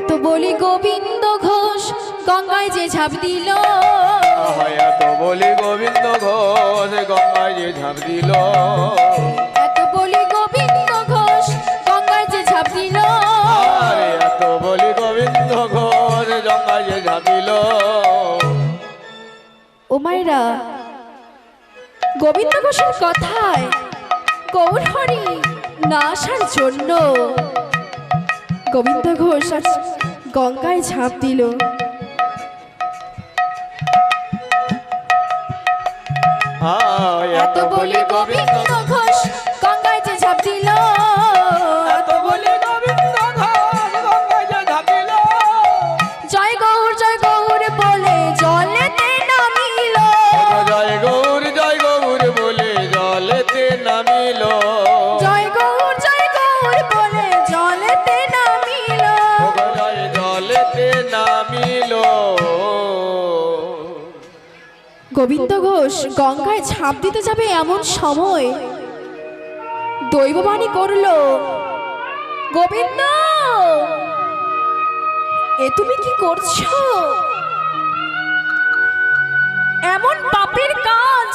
এত বলি গোবিন্দ ঘোষ গঙ্গায় যে ঝাঁপ দিল, এত বলি গোবিন্দ ঘোষ গঙ্গায় যে ঝাঁপ দিল, এত বলি গোবিন্দ ঘোষ গঙ্গায় যে ঝাঁপ দিল, এত বলি গোবিন্দ ঘোষ গঙ্গায় যে ঝাঁপ দিল। ও মায়েরা, গোবিন্দ ঘোষের কথায় গৌরহরি না আসার জন্য গোবিন্দ ঘোষ আজ গঙ্গায় ঝাঁপ দিল। এত বলি গোবিন্দ ঘোষ গঙ্গায় যে ঝাঁপ দিল, এত বলি গোবিন্দ ঘোষ গঙ্গায় যে ঝাঁপ দিল, জয় গৌর বলে জলেতে নামিল, জয় গৌর বলে জলেতে নামিল, জয় গৌর বলে জলেতে নামিল, জলেতে নামিল। গোবিন্দ ঘোষ গঙ্গায় ঝাঁপ দিতে যাবে এমন সময় দৈববাণী করল, গোবিন্দ এ তুমি কি করছো? এমন পাপের কাজ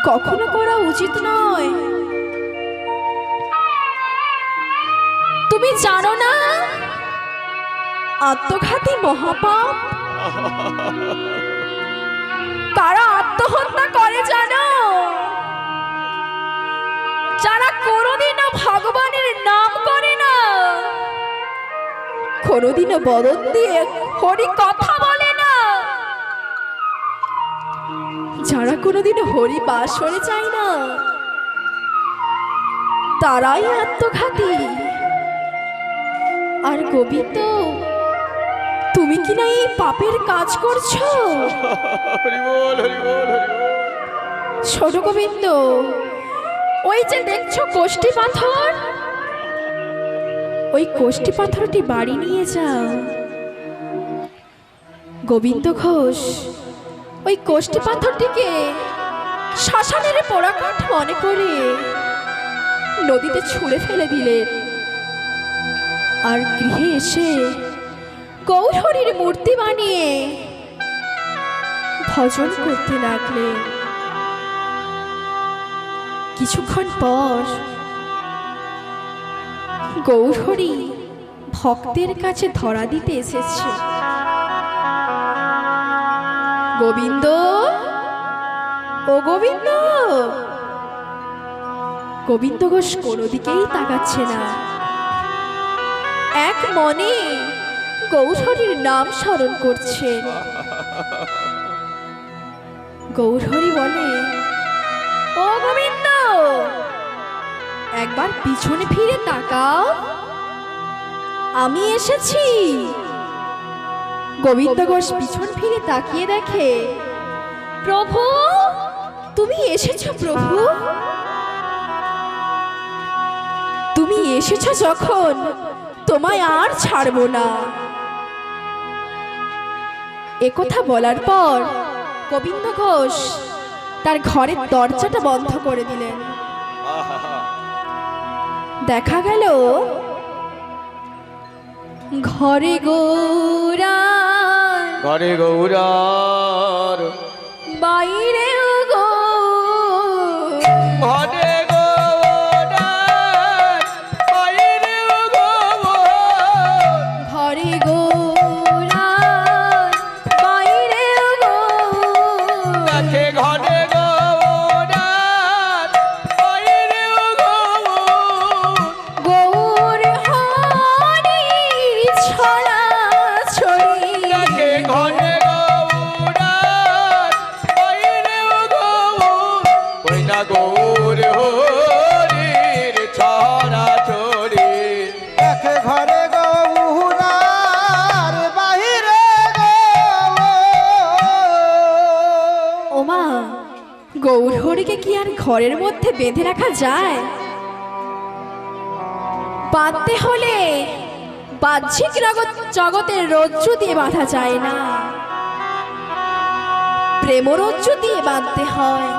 কখনো করা উচিত নয়। তুমি জানো না আত্মঘাতী মহাপাপ? কারা আত্মহত্যা করে জানো? যারা কোনোদিনও ভগবানের নাম করে না, কোনোদিনও বদন দিয়ে হরি কথা বলে না, যারা কোনোদিনও হরি বাসরে চায় না, তারাই আত্মঘাতী। আর গোবিন্দ তুমি কি না এই পাপের কাজ করছো? হরি বল, হরি বল, হরি বল। ছোট গোবিন্দ, ওই যে দেখছো কোষ্ঠী পাথর, ওই কোষ্ঠী পাথরটি বাড়ি নিয়ে যাও। গোবিন্দ ঘোষ ওই কোষ্ঠী পাথরটিকে শ্মশানের পোড়াকাঠ মনে করে নদীতে ছুঁড়ে ফেলে দিলেন, আর গৃহে এসে গৌরহরির মূর্তি বানিয়ে ভজন করতে লাগলেন। কিছুক্ষণ পর গৌরহরি ভক্তের কাছে ধরা দিতে এসেছে। গোবিন্দ, ও গোবিন্দ! গোবিন্দ ঘোষ কোনো দিকেই তাকাচ্ছে না, এক মনে গৌরহরির নাম স্মরণ করছে। গৌরহরি বলে, ও গোবিন্দ, একবার পিছনে ফিরে তাকাও, আমি এসেছি। গোবিন্দ ঘোষ পিছন ফিরে তাকিয়ে দেখে, প্রভু তুমি এসেছো। প্রভু তুমি এসেছো যখন, তোমায় আর ছাড়বো না। একথা বলার পর গোবিন্দ ঘোষ তার ঘরের দরজাটা বন্ধ করে দিলেন। দেখা গেল ঘরে গৌরার, ঘরে গৌরার, বাইরে ঘরে গৌরার, বাইরে গৌর, ঘরে গৌরার, বাইরে দেখে ঘরে গৌরার, বাইরে গৌর, গৌর হরি ছড়া ছড়ি, দেখে ঘরে গৌরার, বাইরে গৌর, ওই না গৌর হরির ছড়া ছড়ি, দেখে ঘরে গৌরার বাহিরে ওমা, গৌরহরিকে কি আর ঘরের মধ্যে বেঁধে রাখা যায়? বাঁধতে হলে বাহ্যিক জগতের রজ্জু দিয়ে বাঁধা যায় না, প্রেমরজ্জু দিয়ে বাঁধতে হয়।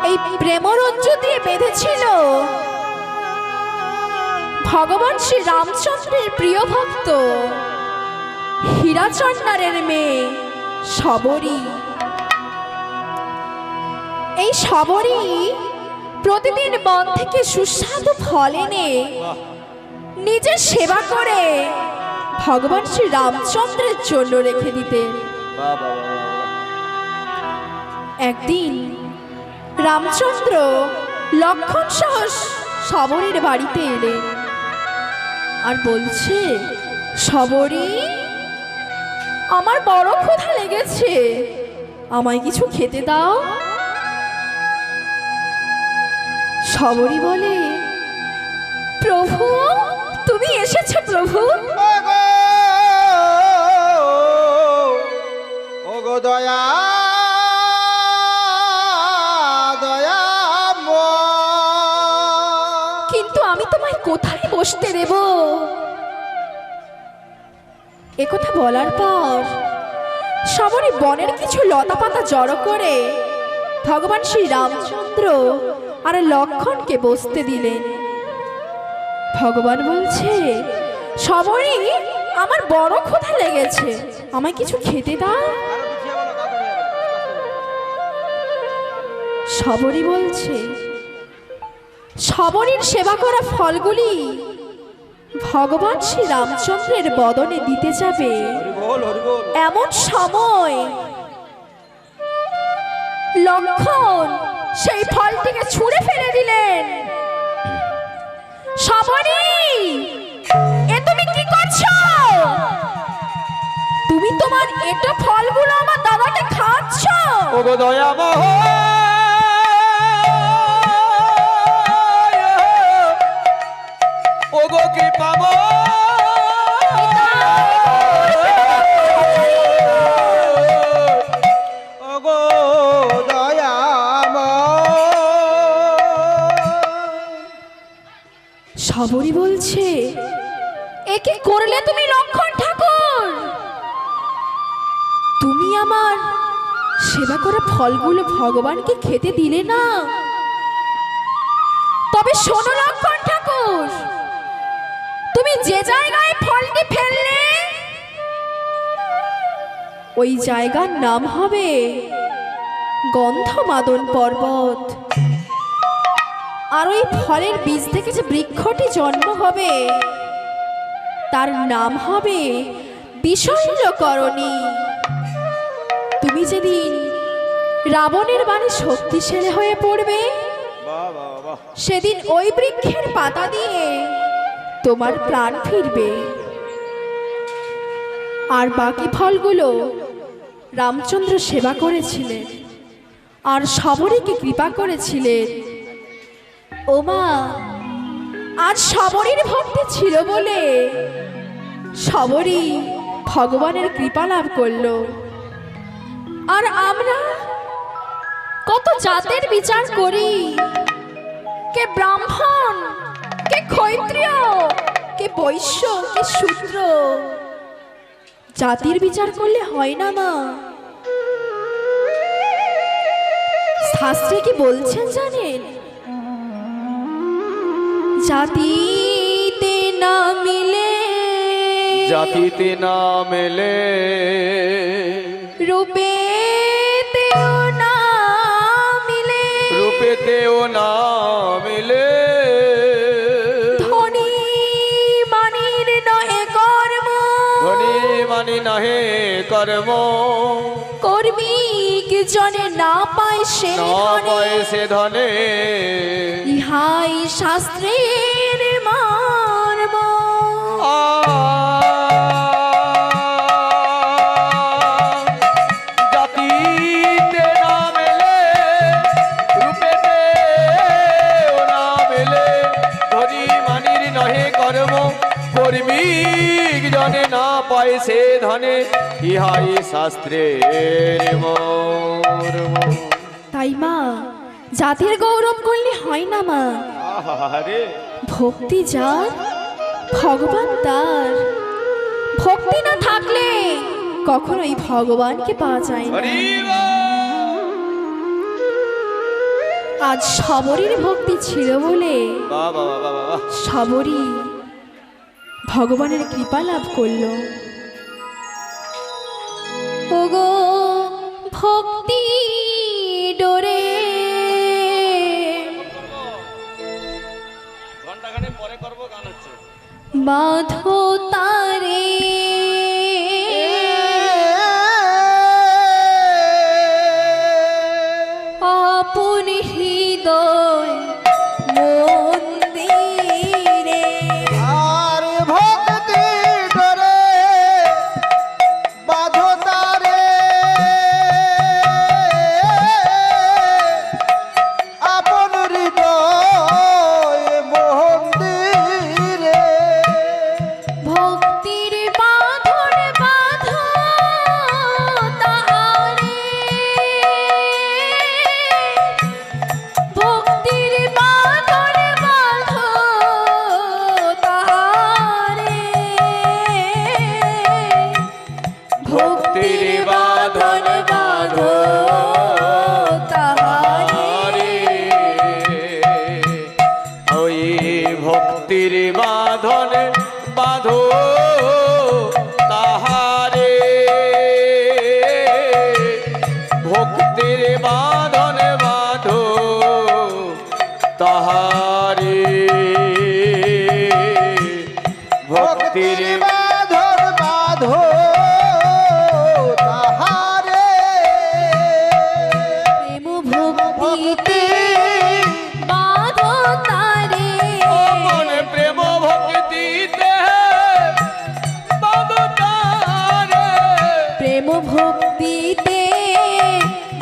এই প্রেমরজ্জু দিয়ে বেঁধেছিল ভগবান শ্রী রামচন্দ্রের প্রিয় ভক্ত হীরাচন্দ্রের মেয়ে শবরী। এই শবরী প্রতিদিন বন থেকে সুস্বাদু ফল এনে নিজের সেবা করে ভগবান শ্রী রামচন্দ্রের জন্য রেখে দিতেন। একদিন রামচন্দ্র লক্ষণ সহ শবরীর বাড়িতে এলেন আর বলছে, শবরী, আমার বড় ক্ষুধা লেগেছে, আমায় কিছু খেতে দাও। শবরী বলে, প্রভু, তুমি এসেছো প্রভু। ওগো দয়া দয়া কিন্তু আমি তোমায় কোথায় বসতে দেব? একথা বলার পর শবরী বনের কিছু লতাপাতা জড়ো করে ভগবান শ্রী রামচন্দ্র আর লক্ষণকে বসতে দিলেন। ভগবান বলছে, শবরী, আমার বড় ক্ষুধা লেগেছে, আমায় কিছু খেতে দাও। শবরী বলছে, শবরীর সেবা করা ফলগুলি ভগবান শ্রী রামচন্দ্রের বদনে দিতে যাবে এমন সময় লক্ষণ সেই ফলটিকে ছুঁড়ে ফেলে দিলেন। শবরী, এ তুমি কি করছো? তুমি তোমার এটো ফলগুলো আমার দাদাকে খাচ্ছ। ওগো দয়াময়, ওগো কৃপাময়, ওগো শবরী বলছে, এ কি করলে তুমি লক্ষণ ঠাকুর? তুমি আমার সেবা করা ফলগুলো ভগবানকে খেতে দিলে না। তবে শোনো লক্ষণ ঠাকুর, তুমি যে জায়গায় ফলটি ফেললে ওই জায়গার নাম হবে গন্ধমাদন পর্বত। আর ওই ফলের বীজ থেকে যে বৃক্ষটি জন্ম হবে তার নাম হবে বিশল্যকরণী। তুমি যেদিন রাবণের বাণে শক্তিশালী হয়ে পড়বে সেদিন ওই বৃক্ষের পাতা দিয়ে তোমার প্রাণ ফিরবে। আর বাকি ফলগুলো রামচন্দ্র সেবা করেছিলেন আর শবরীকে কৃপা করেছিলেন। ওমা, আজ শবরীর ভক্তি ছিল বলে শবরী ভগবানের কৃপা লাভ করলো। আর আমরা কত জাতের বিচার করি, কে ব্রাহ্মণ, কে ক্ষত্রিয়, কে বৈশ্য, কে শূদ্র। জাতির বিচার করলে হয় না মা। শাস্ত্রে কি বলছেন জানেন? জাতিতে না মিলে, জাতিতে না মেলে, রূপেতেও না মিলে, রূপেতেও না মিলে, ধনী মানির নহে কর্ম, ধনী মানি নাহে কর্ম, কর্মিক জনে না পায় সে না ধনে, পায় সে ধনে, ইহাই শাস্ত্রের মর্ম। জাতিতে না মেলে, রূপেতেও না মেলে, ধনী মানির নহে কর্ম, কর্মিক জনে না পায় সে ধনে, ইহাই শাস্ত্রের মর্ম। তাই মা, জাতির গৌরব করলে হয় না মা। আহারে, ভক্তি যার, ভগবান তার। ভক্তি না থাকলে কখনোই ভগবানকে পাওয়া যায় না। হরি বল। আজ শবরীর ভক্তি ছিল বলে বাহ বাহ বাহ বাহ বাহ। শবরী ভগবানের কৃপা লাভ করল। ওগো ভক্তি ডোরে ঘন্টাখানে পরে করবো, গান হচ্ছে। বাঁধো তারে আপন হৃদয় মন্দিরে। আর ভক্তি ধরে বাঁধো তারে আপন হৃদয় মন্দিরে। ভক্তির বাঁধন বাঁধো তাহারে, ভক্তির বাঁধন বাঁধো তাহারে, ভক্তির বাঁধন বাঁধো তাহারে। ওই ভক্তির বাঁধন বাঁধো তাহারে, ভক্তির বাঁধন বাঁধো তাহারে, ভক্তির বাঁধন বাঁধো তাহারে। প্রেম ভক্তিতে বাঁধো তারে, মনে প্রেম ভক্তিতে বাঁধো তারে, প্রেম ভক্তিতে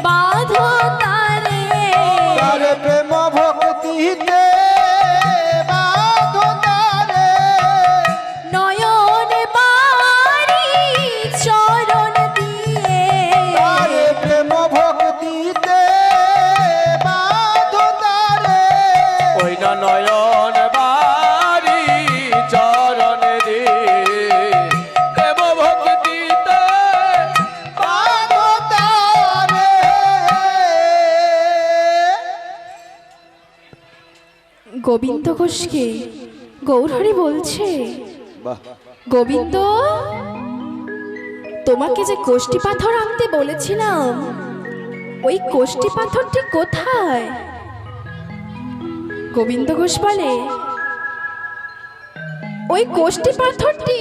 বাঁধো তারে। তার প্রেম ভক্তিতে বাঁধো তারে। নয়ন বাড়ি চরণ দিয়ে, তার প্রেম ভক্তিতে বাঁধো তারে। ওই না নয়ন বাড়ি চরণ দিয়ে প্রেম ভক্তিতে বাঁধো তারে। গোবিন্দ ঘোষকে গৌরহরি বলছে, বাহ, গোবিন্দ, তোমাকে যে কোষ্ঠী পাথর আনতে বলেছিলাম, ওই কোষ্ঠী পাথরটি কোথায়? গোবিন্দ ঘোষ বলে, ওই কোষ্ঠী পাথরটি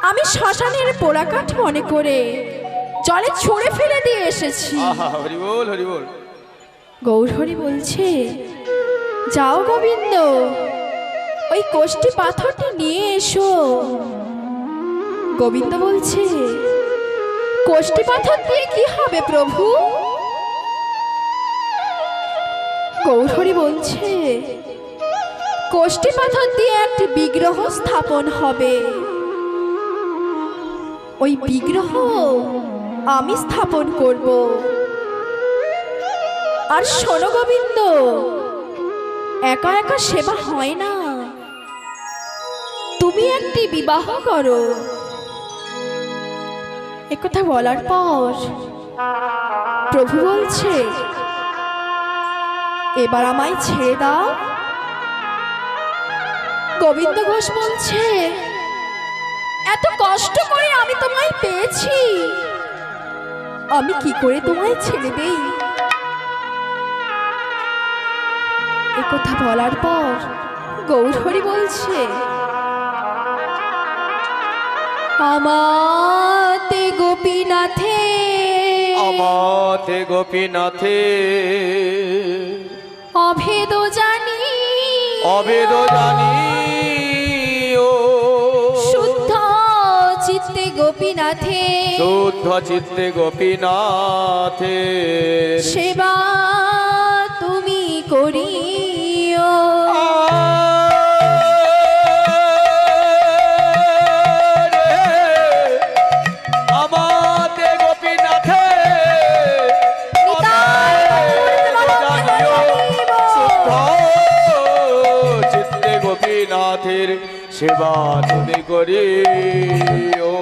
আমি শ্মশানের পোড়াকাঠ মনে করে জলে ছুঁড়ে ফেলে দিয়ে এসেছি। আহা, হরি বল হরি বল। গৌরহরি বলছে, যাও গোবিন্দ, ওই কোষ্ঠী পাথরটি নিয়ে এসো। গোবিন্দ বলছে, কোষ্ঠী পাথর দিয়ে কি হবে প্রভু? গৌরহরি বলছে, কোষ্ঠী পাথর দিয়ে একটি বিগ্রহ স্থাপন হবে। ওই বিগ্রহ আমি স্থাপন করব। আর শোনো গোবিন্দ, একা একা সেবা হয় না, তুমি একটি বিবাহ করো। একথা বলার পর প্রভু বলছে, এবার আমায় ছেড়ে দাও। গোবিন্দ ঘোষ বলছে, এত কষ্ট করে আমি তোমায় পেয়েছি, আমি কি করে তোমায় ছেড়ে দেই? একথা বলার পর গৌরহরি বলছে, আমাতে গোপীনাথে, আমাতে গোপীনাথে অভেদ জানি, অবেদ জানি ও শুদ্ধ চিত্তে গোপীনাথে, শুদ্ধ চিত্তে গোপীনাথে সেবা তুমি করিও। আমাতে গোপীনাথে শুদ্ধ চিত্তে গোপীনাথের সেবা তুমি করিও।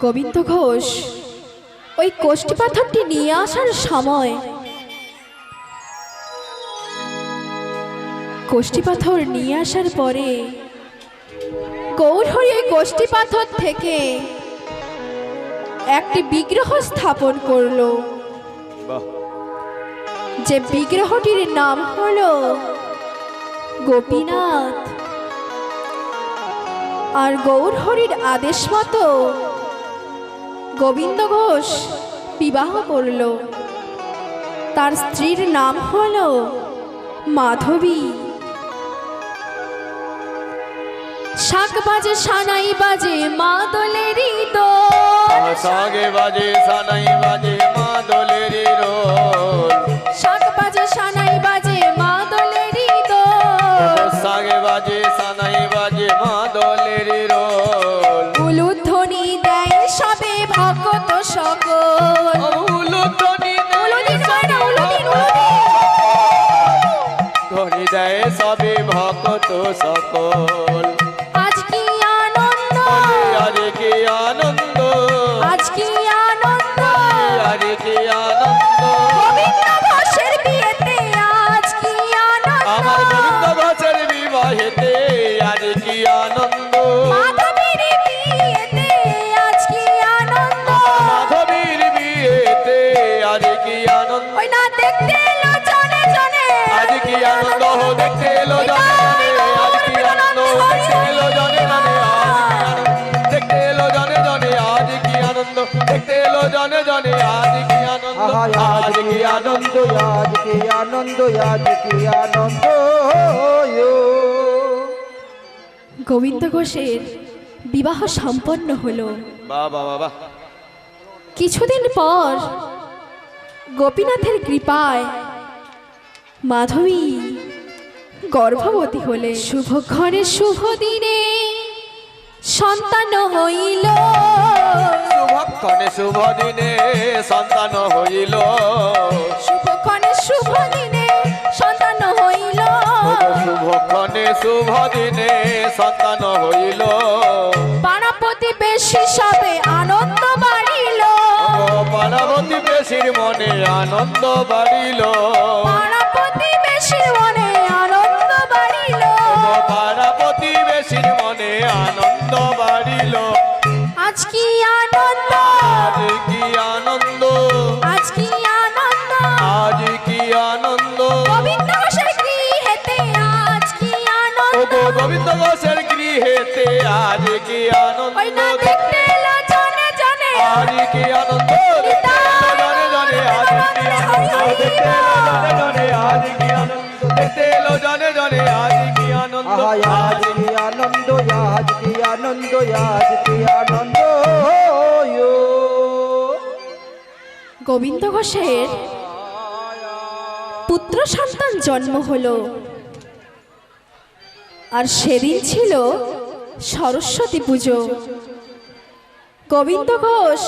গোবিন্দ ঘোষ ওই কোষ্ঠী পাথরটি নিয়ে আসার সময় কোষ্ঠী পাথর নিয়ে আসার পরে গৌরহরি এই গোষ্ঠী পাথর থেকে একটি বিগ্রহ স্থাপন করলো, বাহ যে বিগ্রহটির নাম হলো গোপীনাথ। আর গৌরহরির আদেশ মতো গোবিন্দ ঘোষ বিবাহ করল। তার স্ত্রীর নাম হলো মাধবী। শাক বাজে সানাই বাজে মাদলেরই দোল, সাগে বাজে সানাই বাজে মাদলেরই রোল, শাক বাজে সানাই বাজে মাদলেরই দোল, সাগে বাজে সানাই বাজে মাদলেরই রোল, উলুধ্বনি দেয় সবে ভক্ত সকল। উলুধ্বনি উলুদিন হয় না, উলুদিন, উলুদিন। ধ্বনি দেয় সবে ভক্ত সকল। আজ কি আনন্দ, আরে কি আনন্দ, আজ কি আনন্দ, আরে কি আনন্দ, গোবিন্দ ঘোষের বিয়েতে আজ কি আনন্দ, আমার গোবিন্দ ঘোষের বিবাহেতে আরে কি আনন্দ, মাধবীর বিয়েতে আজ কি আনন্দ, মাধবীর বিয়েতে আরে কি আনন্দ, ওই না দেখতে এলো জনে জনে আজ কি আনন্দ, দেখতে এলো জনে জনে, আজ কি আনন্দ, দেখতে এলো জনে জনে, দেখতে এলো জনে জনে, আজ কি আনন্দ, দেখতে এলো জনে জনে, আজ কি আনন্দ, আজ কি আনন্দ, আজ কি আনন্দ, আজ কি আনন্দ। গোবিন্দ ঘোষের বিবাহ সম্পন্ন হলো। বাবা বাবা, কিছুদিন পর গোপীনাথের কৃপায় মাধবী গর্ভবতী হলে শুভক্ষণে শুভ দিনে সন্তান হইল, শুভক্ষণে শুভ দিনে সন্তান হইল, শুভক্ষণে শুভ দিনে সন্তান হইল, শুভক্ষণে শুভ দিনে সন্তান হইল, পাড়া প্রতিবেশী সবে আনন্দ বাড়িল, পার্বতী বেশির মনে আনন্দ বাড়িল, পাড়া প্রতিবেশীর মনে আনন্দ বাড়িল, পার্বতী বেশির মনে আনন্দ বাড়িল, আজ কি আনন্দ, আজ কি আনন্দ, আজ কি আনন্দ, আজ কি আনন্দ, গোবিন্দ ঘোষের গৃহেতে আজ কি আনন্দ, গোবিন্দ ঘোষের গৃহেতে আজ কি আনন্দ, ওই না দেখতে এলো জনে জনে আজ কি আনন্দ, দেখতে এলো জনে জনে, আজ কি আনন্দ, দেখতে এলো জনে জনে, আজ কি আনন্দ, দেখতে এলো জনে জনে, আজ কি আনন্দ, আজ কি আনন্দ, আজ কি আনন্দ, আজ কি আনন্দ। গোবিন্দ ঘোষের পুত্র সন্তান জন্ম হলো। আর সেদিন ছিল সরস্বতী পুজো। গোবিন্দ ঘোষ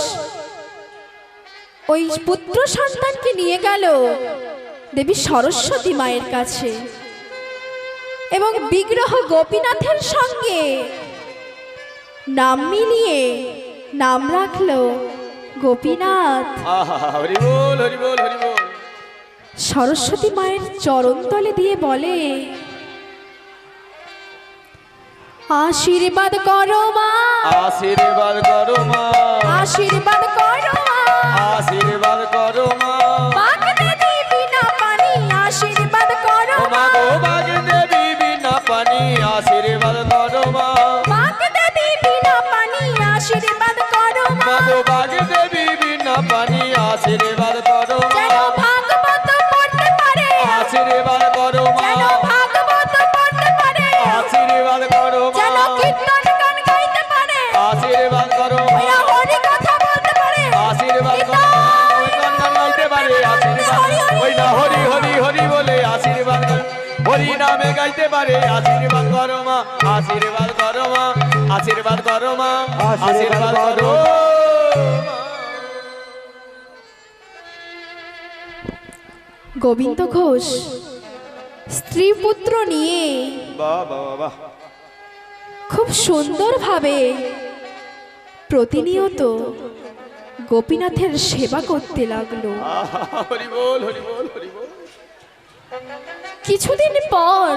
ওই পুত্র সন্তানকে নিয়ে গেল দেবী সরস্বতী মায়ের কাছে এবং বিগ্রহ গোপীনাথের সঙ্গে নাম মিলিয়ে নাম রাখলো গোপীনাথ। আহা, হরি বল হরি বল হরি বল। সরস্বতী মায়ের চরণতলে দিয়ে বলে, আশীর্বাদ করো মা, আশীর্বাদ করো মা, আশীর্বাদ করো মা, আশীর্বাদ করো মা, বাগ দেবী বিনা পানি আশীর্বাদ করো মা মা, গো বাগ দেবী বিনা পানি আশীর্বাদ করো মা, বাগ দেবী বিনা পানি আশীর্বাদ করো মা, মা গো বাগ দেবী বিনা পানি আশীর্বাদ করো মা, যেন ভাগবত পড়তে পারে, আশীর্বাদ করো মা, যেন ভাগবত পড়তে পারে, আশীর্বাদ করো মা, যেন কীর্তন গান গাইতে পারে, আশীর্বাদ করো মা, ওরা হরি কথা বলতে পারে, আশীর্বাদ করো মা, ওই গান গান গাইতে পারে, আশীর্বাদ ওই না হরি হরি হরি বলে আশীর্বাদ করো, হরি নামে গাইতে পারে, আশীর্বাদ করো মা, আশীর্বাদ করো মা, আশীর্বাদ করো মা, আশীর্বাদ করো মা। গোবিন্দ ঘোষ স্ত্রী পুত্র নিয়ে বাহ বাহ বাহ, খুব সুন্দরভাবে প্রতিনিয়ত গোপীনাথের সেবা করতে লাগলো। আহা, হরি বল হরি বল হরি বল। কিছুদিন পর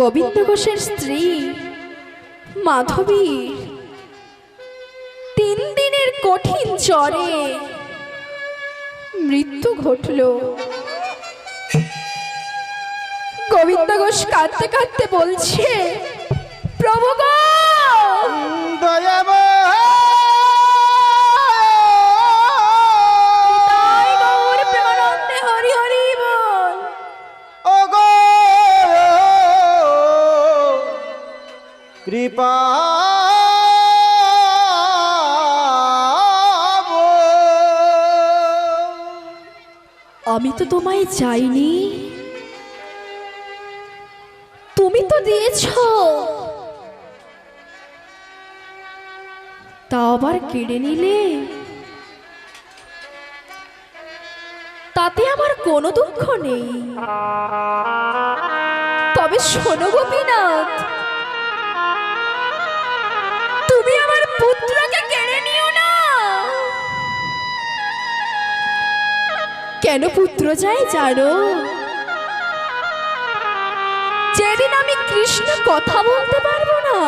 গোবিন্দ ঘোষের স্ত্রী মাধবীর 3 দিনের কঠিন জ্বরে মৃত্যু ঘটল। গোবিন্দ ঘোষ কাঁদতে কাঁদতে বলছে, প্রভু গো, তাই গৌর প্রেমানন্দে হরি হরি বল। কৃপা আমি তো তোমায় চাইনি, তুমি তো দিয়েছ, তা আবার কেড়ে নিলে, তাতে আমার কোনো দুঃখ নেই। তবে শোনো গোপীনাথ, তুমি আমার পুত্রকে কেড়ে নিও না। কেন পুত্র চাই জানো? যেদিন আমি কৃষ্ণ কথা বলতে পারবো না,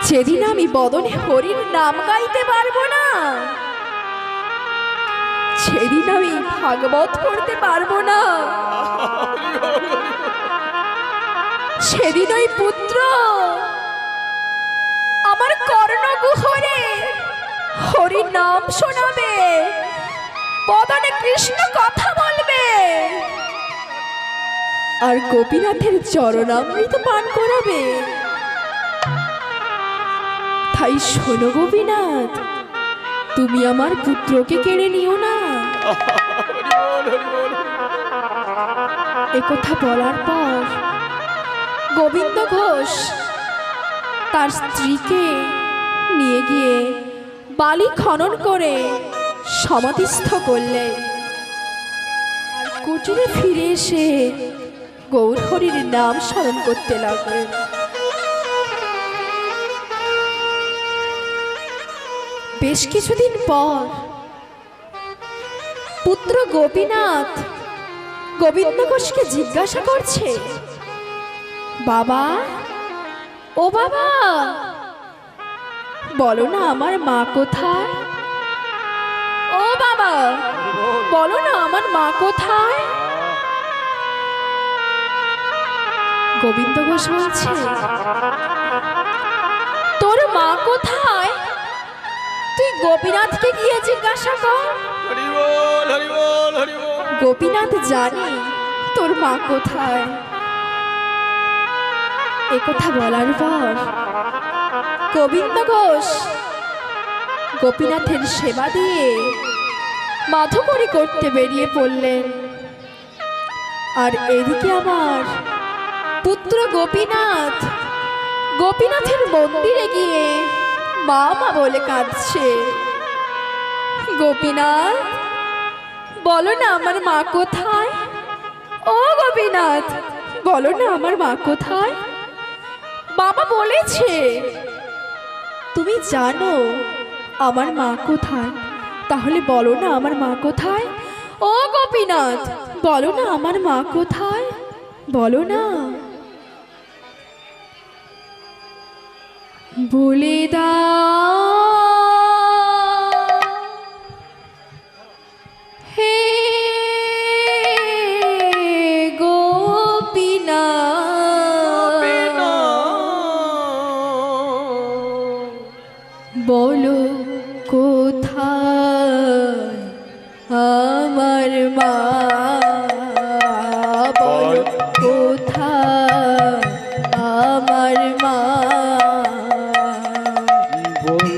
যেদিন আমি বদনে হরির নাম গাইতে পারবো না, সেদিন আমি ভাগবত পড়তে পারবো না, সেদিন ওই পুত্র আমার কর্ণকুহরে হরি নাম শোনাবে, বদনে কৃষ্ণ কথা বলবে, আর গোপীনাথের চরণামৃত পান করাবে। তাই শোনো গোপীনাথ, তুমি আমার পুত্রকে কেড়ে নিও না। একথা বলার পর গোবিন্দ ঘোষ তার স্ত্রীকে নিয়ে গিয়ে বালি খনন করে সমাধিস্থ করলেন। আর কুটিরে ফিরে এসে গৌরহরির নাম স্মরণ করতে লাগলেন। বেশ কিছুদিন পর পুত্র গোপীনাথ গোবিন্দ ঘোষকে জিজ্ঞাসা করছে, বাবা, ও বাবা, বলো না আমার মা কোথায়? ও বাবা, বলো না আমার মা কোথায়? গোবিন্দ ঘোষ বলছে, তোর মা কোথায় তুই গোপীনাথকে গিয়ে জিজ্ঞাসা কর। হরি বল, হরি বল, হরি বল। গোপীনাথ জানে তোর মা কোথায়। একথা বলার পর গোবিন্দ ঘোষ গোপীনাথের সেবা দিয়ে মাধবরী করতে বেরিয়ে পড়লেন। আর এদিকে আমার পুত্র গোপীনাথ গোপীনাথের মন্দিরে গিয়ে মা মা বলে কাঁদছে। গোপীনাথ, বলো না আমার মা কোথায়? ও গোপীনাথ, বলো না আমার মা কোথায়? বাবা বলেছে তুমি জানো আমার মা কোথায়, তাহলে বলো না আমার মা কোথায়? ও গোপীনাথ, বলো না আমার মা কোথায়, বলো না। বলে দাও হে গোপীনাথ, বলো কোথায় আমার মা, বলো কোথায় আমার মা। বল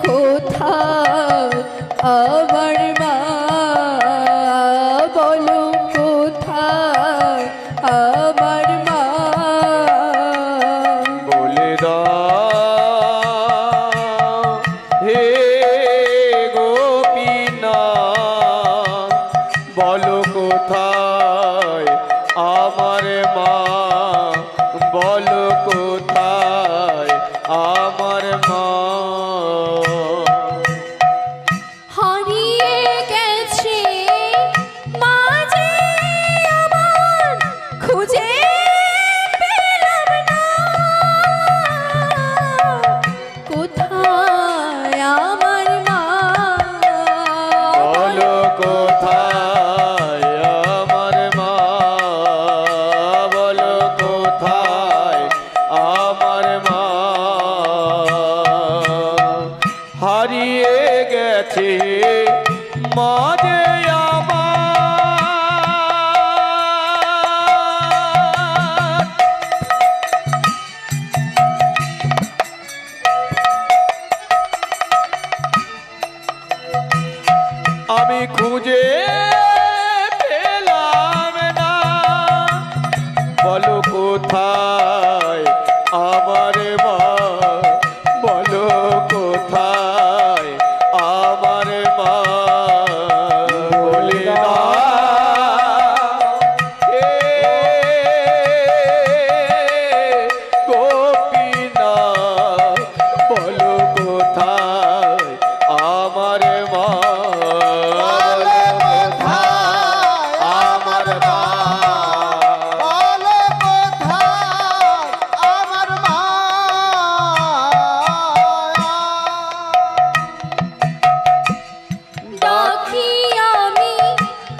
কোথায় আমার মা, বলো কোথায় আমার মা। বলে দাও হে গোপীনাথ, বলো কোথায় আমার মা, বলো কোথায় আমার মা। হারিয়ে গেছে মা যে আমার, খুঁজে পেলাম না, কোথায় আমার মা, বলো কোথায় আমার মা, বলো কোথায় আমার মা। হারিয়ে গেছে মা যে আমার, আমি খুঁজে পেলাম না, বলো কোথায় আমার মা, বলো কোথায় আমার মা। বলে দাও হে গোপীনাথ, বলো কোথায় আমার মা, বলো কোথায় আমার মা। বলো কোথায় আমার মা। ডাকি আমি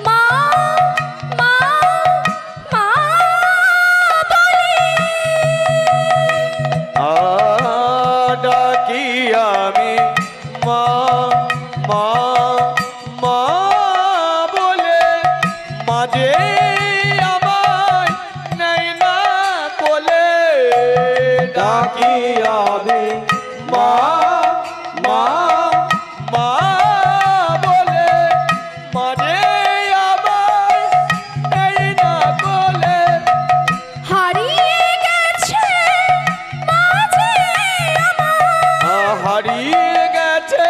মা, মা, মা বলে, ডাকি আমি মা, মা, মা বলে, মাঝে আমায় নেই না কোলে। ডাকি আমি মা, মা, মা বলে, মাঝে আমায় নেই না কোলে। হারিয়ে গেছে মা যে আমার, হারিয়ে গেছে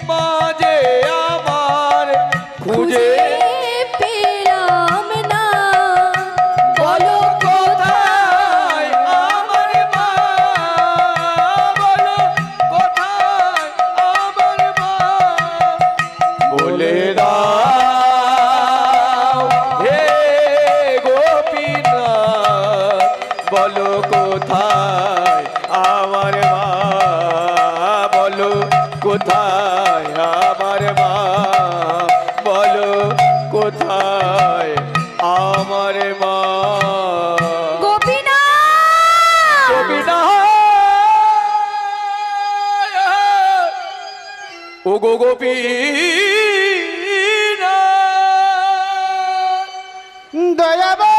মাঝে আমার, খুঁজে পেলাম না, বলো কোথায় আমার মা, বলো কোথায় আমার মা। বলে দাও হে গোপীনাথ, বলো কোথায় আমার মা, বলো কোথায় আমার মা, বলো কোথায় আমার মা। গোপীনাথ, গোপীনাথ, ও গো গোপীনাথ, দয়াবা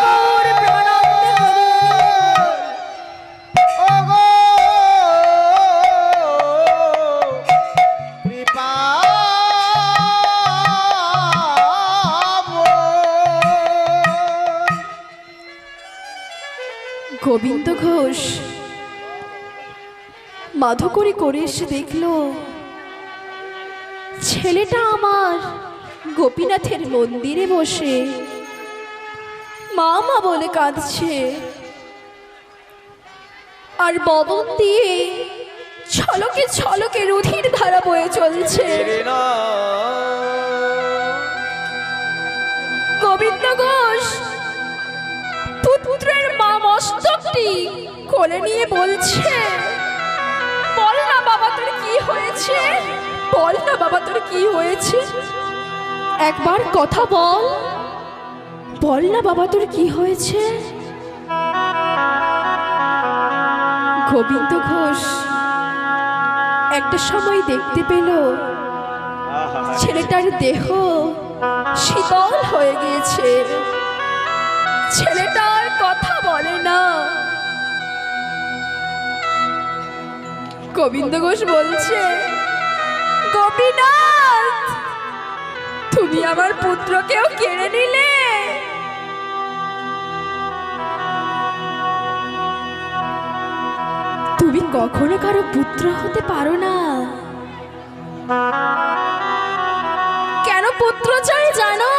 গৌর প্রেমানন্দে হরি। ওগো কৃপা গোবিন্দ ঘোষ মাধুকরী করে এসে দেখলো ছেলেটা আমার গোপীনাথের মন্দিরে বসে মা মা বলে কাঁদছে, আর বদন দিয়ে ছলকে ছলকে রুধির ধারা বয়ে চলছে। গোবিন্দ ঘোষ পুত্রের মা মস্তকটি কোলে নিয়ে বলছে, বল না বাবা তোর কি হয়েছে, বল না বাবা তোর কি হয়েছে, একবার কথা বল, বল না বাবা তোর কি হয়েছে। গোবিন্দ ঘোষ একটা সময় দেখতে পেল ছেলেটার দেহ শীতল হয়ে গিয়েছে, ছেলেটার কথা বলে না, গোবিন্দ ঘোষ বলছে, গোপীনাথ, তুমি আমার পুত্রকেও কেড়ে নিলে। তুমি কখনো কারো পুত্র হতে পারো না। কেন পুত্র চাই জানো?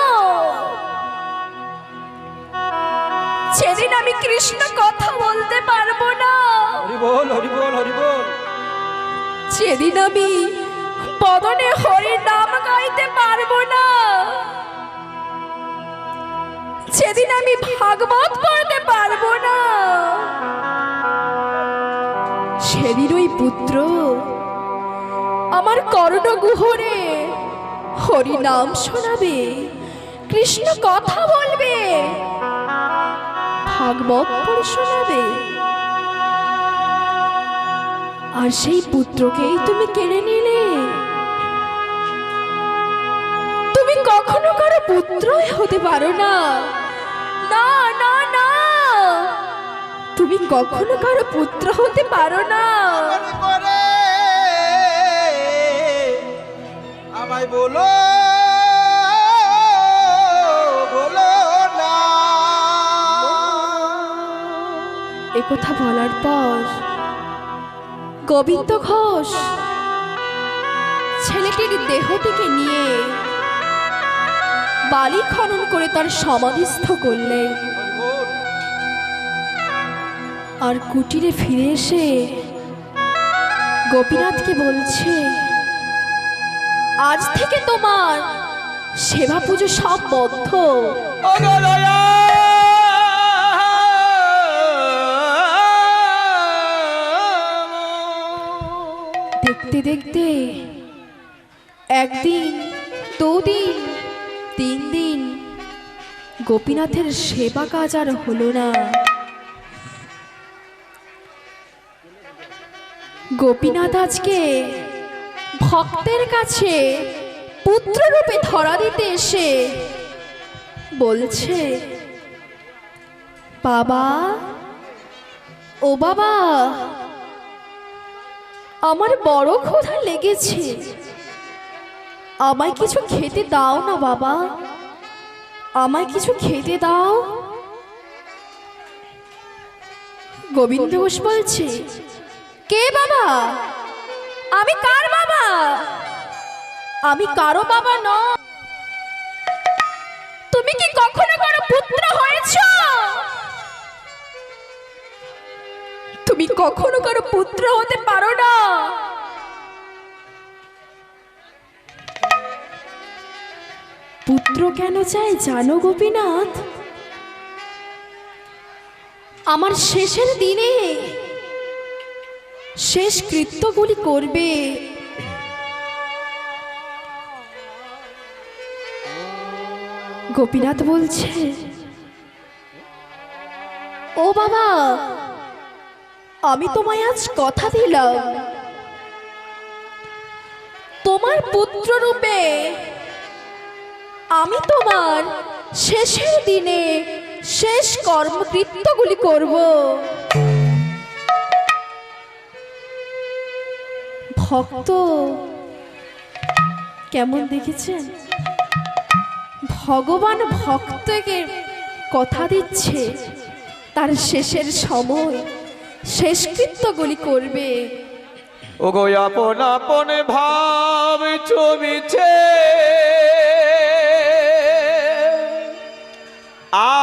সেদিন আমি কৃষ্ণ কথা বলতে পারবো না। হরি বল, হরি বল, হরি বল। সেদিন আমি বদনে হরির নাম গাইতে পারবো না। সেদিন আমি ভাগবত পড়তে পারবো না। সেদিন ওই পুত্র আমার কর্ণগুহরে হরি নাম শোনাবে, কৃষ্ণ কথা বলবে, ভাগবত পড়ে শোনাবে। আর সেই পুত্রকেই তুমি কেড়ে নিলে। তুমি কখনো কারো পুত্রই হতে পারো না। না না না, তুমি কখনো কারো পুত্র হতে পারো না। করে আমায় বলো, বলো না। একথা বলার পর গোবিন্দ ঘোষ ছেলেটির দেহটিকে নিয়ে বালি খনন করে তার সমাধিস্থ করলেন। হরি বল। আর কুটিরে ফিরে এসে গোপীনাথকে বলছে, আজ থেকে তোমার সেবা পুজো সব বন্ধ। ওগো দয়া দেখতে দেখতে একদিন, দুদিন, 3 দিন গোপীনাথের সেবা কাজ আর হলো না। গোপীনাথ আজকে ভক্তের কাছে পুত্র রূপে ধরা দিতে এসে বলছে, বাবা, ও বাবা, আমার বড় ক্ষুধা লেগেছে, আমায় কিছু খেতে দাও না বাবা, আমায় কিছু খেতে দাও। গোবিন্দ ঘোষ বলছে, কে বাবা? আমি কার বাবা? আমি কারো বাবা নয়। তুমি কি কখনো কারো পুত্র হয়েছ? তুমি কখনো কারো পুত্র হতে পারো না। পুত্র কেন চাই জানো গোপীনাথ? আমার শেষের দিনে শেষ কৃত্যগুলি করবে। গোপীনাথ বলছে, ও বাবা, আমি তোমায় আজ কথা দিলাম, তোমার পুত্র রূপে আমি তোমার শেষের দিনে শেষ কর্মকৃত্যগুলি করব। ভক্ত কেমন দেখেছেন? ভগবান ভক্তকে কথা দিচ্ছে তার শেষের সময় শেষকৃত্যগুলি করবে। ওগো আপন আপন ভাব ছবিছে,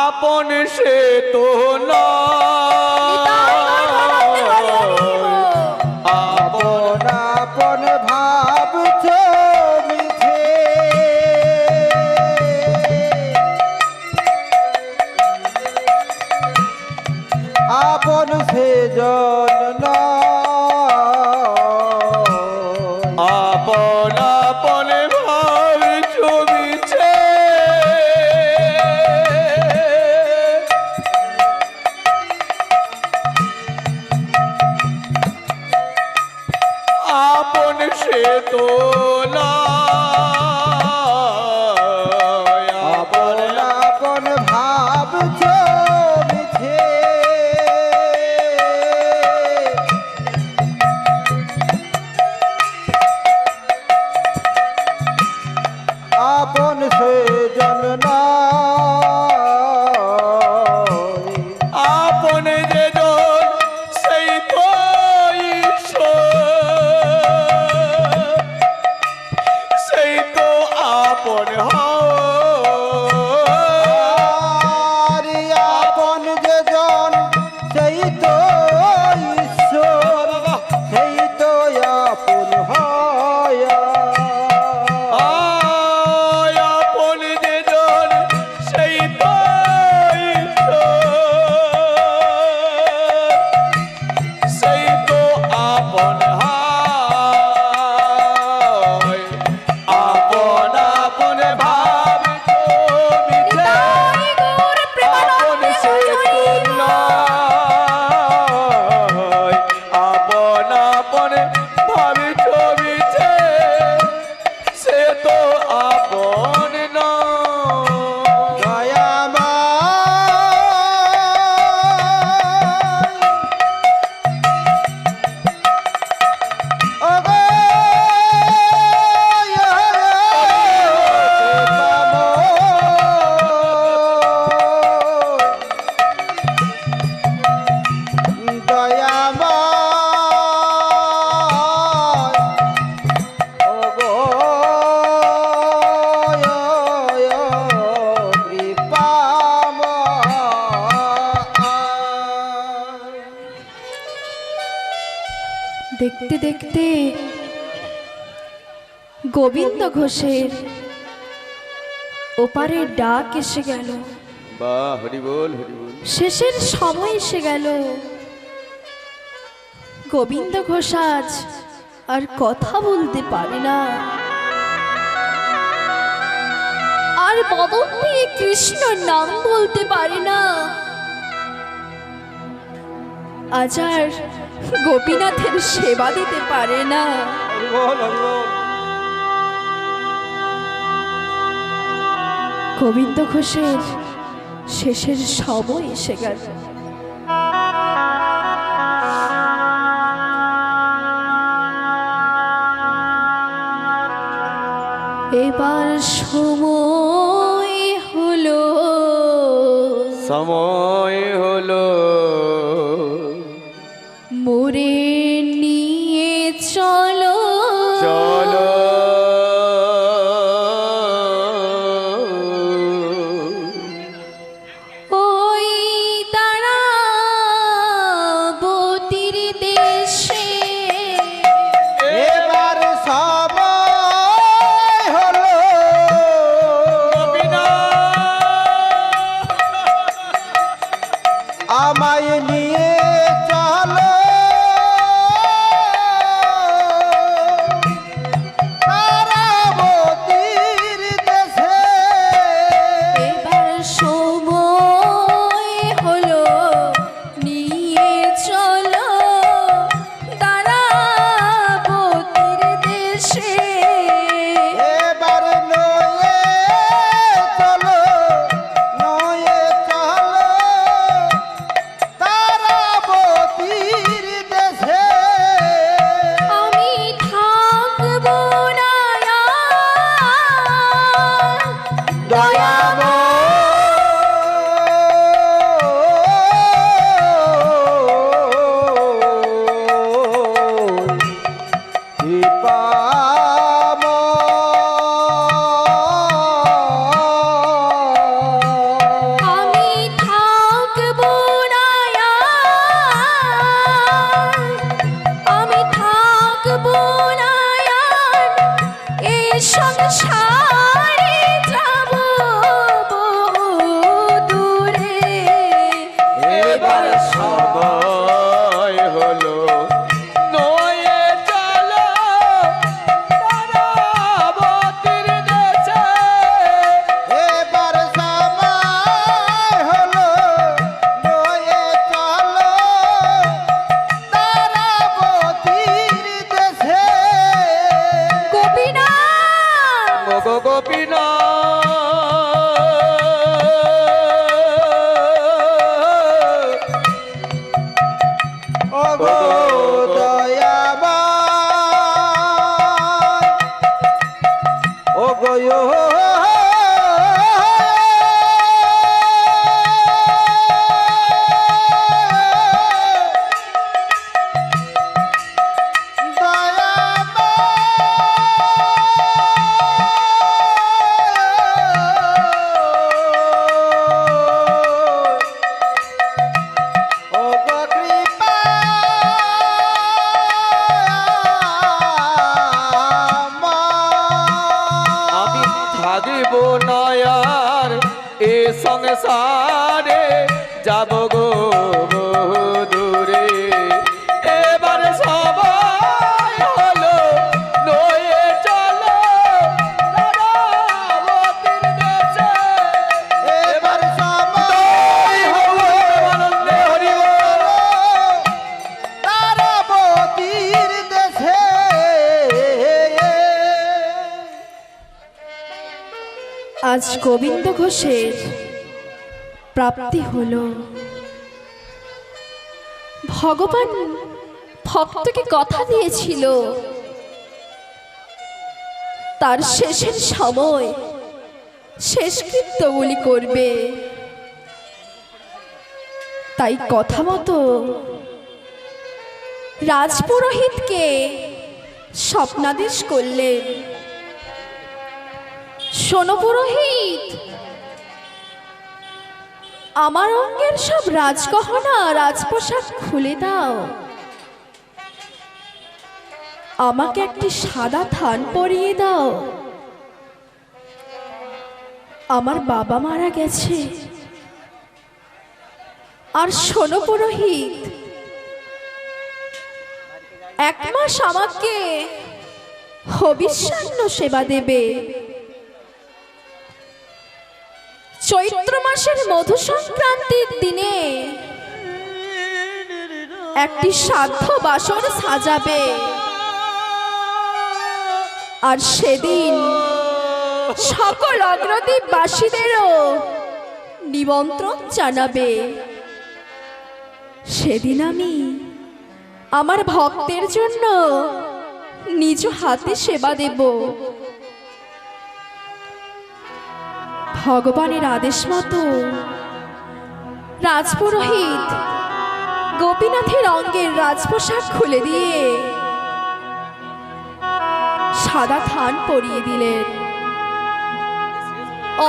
আপন সে তো আপন আপন ভাব ছবিছে, আপন সে জন আপন আপন ভাব ছবিছে, আপন সে তো আপন আপন ভাব ছবিছে, আপন হয় আপন আপন ভাবে মিছে আপন সে নয় আপন আপন ভাবে মিছে সে তো আপন নয় দেখতে দেখতে গোবিন্দ ঘোষের ওপারের ডাক এসে গেল, বাহ হরি বল হরি বল। শেষের সময় এসে গেল। গোবিন্দ ঘোষ আজ আর কথা বলতে পারে না, আর মদন দিয়ে কৃষ্ণ নাম বলতে পারে না। আজ আর গোপীনাথের সেবা দিতে পারে না। হরি বল হরি বল। গোবিন্দ ঘোষের শেষের সময় এসে গেল। এবার সময় হলো, সময় হলো মোরে নিয়ে চলো চলো ওই তারাবতীর দেশে। এবার সময় হলো আমায় নিয়ে চলো তারাবতীর দেশে। এবার সময় হলো নিয়ে চলো তারাবতীর দেশে। এবার নয়ে চলো নয়ে চলো তারাবতীর দেশে। আমি থাকবো না আমি থাকবো না আমি থাকবো না এই সংসারে যাব বহু দূরে। এবার সময় হলো নয়ে চলো তারাবতীর দেশে। এবার সময় হলো নয়ে চলো তারাবতীর দেশে। গোপীনাথ গো গোপীনাথ ওগো দয়াময় ওগো আমি থাকব নয়ার এ সংসারে যাব গো বহু দূরে। এবার সবাই আজ গোবিন্দ ঘোষের প্রাপ্তি হলো। ভগবান ভক্তকে কথা দিয়েছিল তার শেষের সময় শেষকৃত্যগুলি করবে, তাই কথা মতো রাজপুরোহিতকে স্বপ্নাদেশ করলেন, শোনো পুরোহিত, আমার অঙ্গের সব রাজগহনা রাজপোশাক খুলে দাও, আমাকে একটি সাদা থান পরিয়ে দাও। আমার বাবা মারা গেছে। আর শোনো পুরোহিত, 1 মাস আমাকে হবিষ্যান্ন সেবা দেবে। চৈত্র মাসের মধু সংক্রান্তির দিনে একটি সাধ্য বাসর সাজাবে, আর সেদিন সকল অগ্রদ্বীপবাসীদেরও নিমন্ত্রণ জানাবে। সেদিন আমি আমার ভক্তের জন্য নিজ হাতে সেবা দেব। ভগবানের আদেশ মতো রাজপুরোহিত গোপীনাথের অঙ্গের রাজপোশাক খুলে দিয়ে সাদা থান পরিয়ে দিলেন।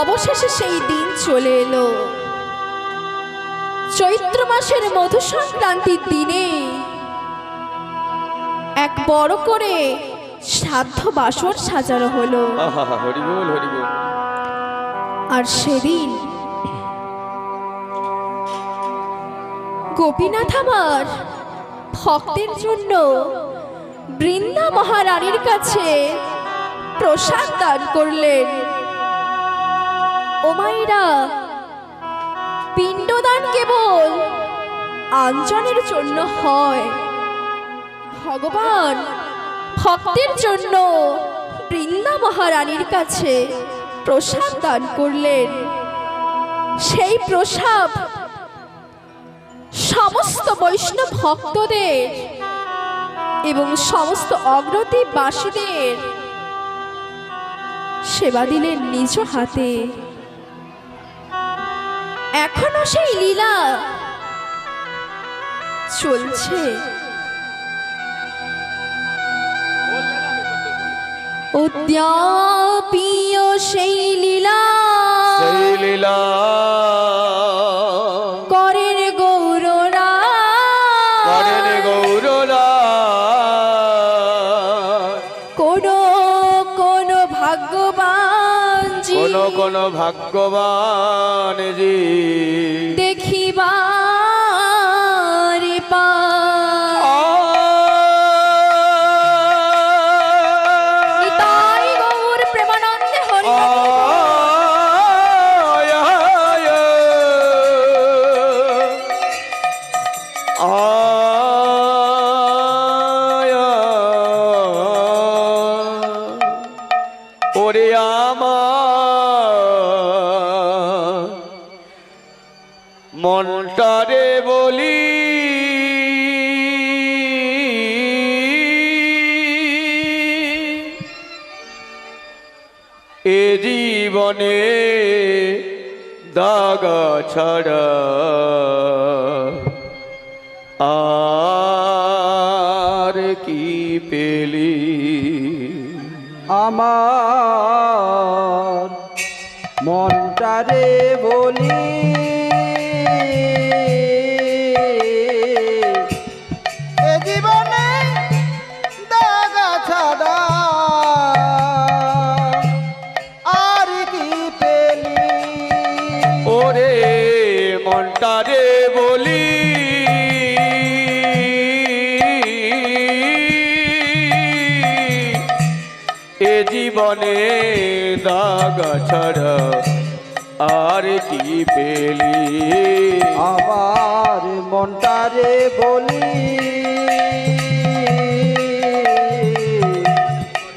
অবশেষে সেই দিন চলে এলো। চৈত্র মাসের মধু সংক্রান্তির দিনে এক বড় করে শ্রাদ্ধ বাসর সাজানো হলো। হরি বল, হরি বল। আর সেদিন গোপীনাথ আমার ভক্তের জন্য বৃন্দা মহারানীর কাছে প্রসাদ দান করলেন। ও মায়েরা, পিণ্ডদান কেবল আঞ্জনের জন্য হয়। ভগবান ভক্তের জন্য বৃন্দা মহারানীর কাছে প্রসাদ দান করলেন। সেই প্রসাদ সমস্ত বৈষ্ণব ভক্তদের এবং সমস্ত অগ্রদ্বীপবাসীদের সেবা দিলেন নিজ হাতে। এখনো সেই লীলা চলছে। উদ্যাপীয় সেই লীলা, সেই লীলা করেন গৌররা, করেন গৌররা। কোন কোন ভাগ্যবান জি, কোন ভাগ্যবান জি দেখিবার নিতাই গৌর প্রেমানন্দে হরি ওরে আমার মনটারে বলি, এ জীবনে দাগা ছাড়া আর কি পেলি। আমার মনটারে বলি, এ জীবনে দাগা ছাড়া আর কি পেলি। ওরে মনটারে বলি, এ জীবনে দাগা ছাড়া আর কি পেলি। আমার মনটারে বলি,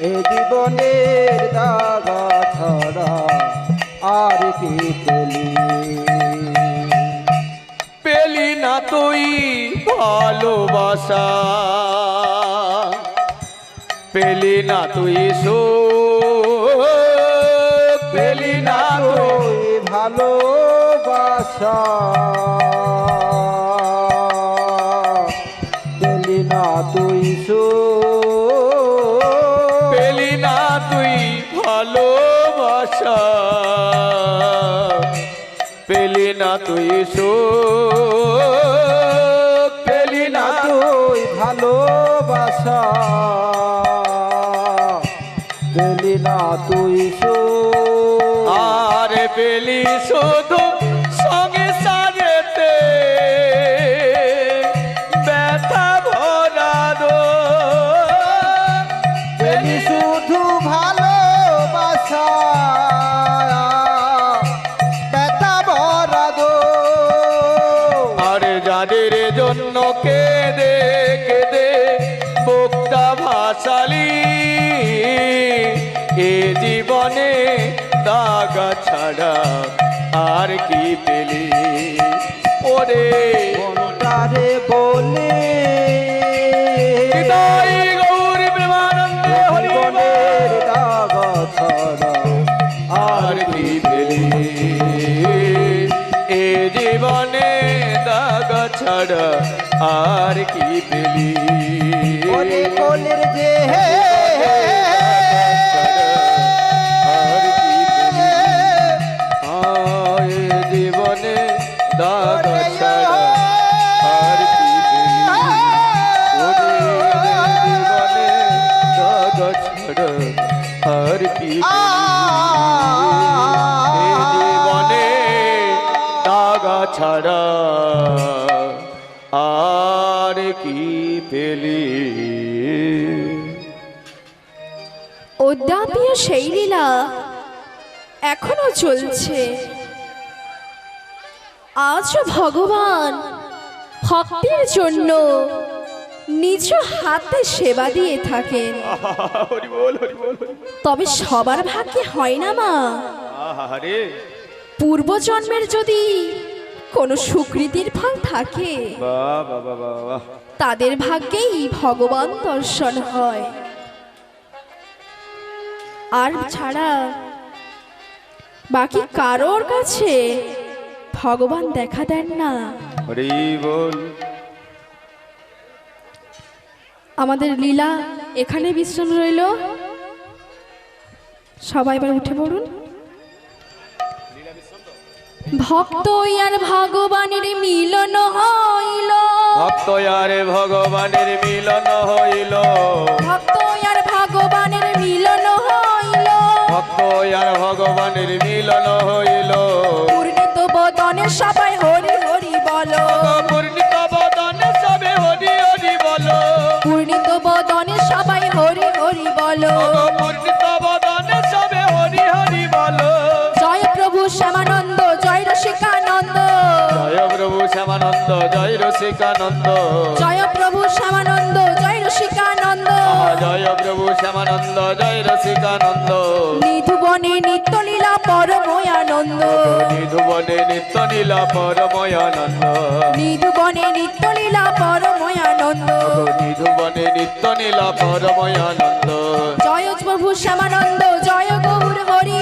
এ জীবনের দাগা ছাড়া ভালোবাসা পেলি না তুই সুখ পেলি না তুই তুই ভালোবাসা পেলি না তুই পেলি না তুই ভালোবাসা পেলি না তুই সুখ পেলি না তুই ভালোবাসা পেলি না তুই আর পেলি শুধু সংসারেতে ব্যথা ভরা দো পেলি শুধু ভালোবাসা ব্যথা ভরা দো আর যাদের জন্য কেঁদে কেঁদে বুকটা ভাসালি এ জীবনে দাগা ছাড়া আর কি পেলি ওরে কোনটারে বলে হৃদয় গৌরী প্রেমানন্দে হরি বল। জীবনের দাগ ছড়া আর কি পেলি এ জীবনে দাগা ছাড়া আর কি পেলি ওরে কোলের যে আর কি পেলি এ জীবনে দাগা ছাড়া আর কি পেলি ওরে জীবনে দাগা ছাড়া আর কি পেলি এ জীবনে দাগা ছাড়া আর কি পেলি অদ্যাপিও সেই লীলা এখনো চলছে। আজও ভগবান ভক্তের জন্য নিজ হাতে সেবা দিয়ে থাকেন। হরি বল হরি বল তবে সবার ভাগ্যে হয় না মা। আহারে পূর্বজন্মের যদি কোনো সুকৃতির ফল থাকে বাহ বাহ বাহ বাহ বাহ তাদের ভাগ্যেই ভগবান দর্শন হয়। আর ছাড়া বাকি কারোর কাছে ভগবান দেখা দেন না। হরি বল আমাদের লীলা এখানে বিশ্রাম রইল। সবাই এবার উঠে পড়ুন। ভক্ত আর ভগবানের মিলন হইল, ভক্ত আরে ভগবানের মিলন হইল, ভক্ত আর ভগবানের মিলন হইল, ভক্ত আর ভগবানের মিলন হইল। পূর্ণিত বদনে সবাই হরি হরি বলো, পূর্ণিত বদনে সবে হরি হরি বলো, পূর্ণিত বদনে সবাই হরি হরি বলো। পূর্ণিত বদনে সবে হরি হরি বলো। জয় প্রভু শ্যামানন্দ, জয় রসিকানন্দ, জয় প্রভু শ্যামানন্দ, জয় রসিকানন্দ, জয় প্রভু শ্যামানন্দ, জয় রসিকানন্দ। জয় প্রভু শ্যামানন্দ, জয় রসিকানন্দ। নিধুবনে নিত্য লীলা পরময়ানন্দ, নিধুবনে নিত্য নীলা পরময়ানন্দ, নিধুবনে নিত্য লীলা পরময়ানন্দ। নিধুবনে নিত্য নীলা পরময়ানন্দ। জয় প্রভু শ্যামানন্দ, জয় গৌর হরি,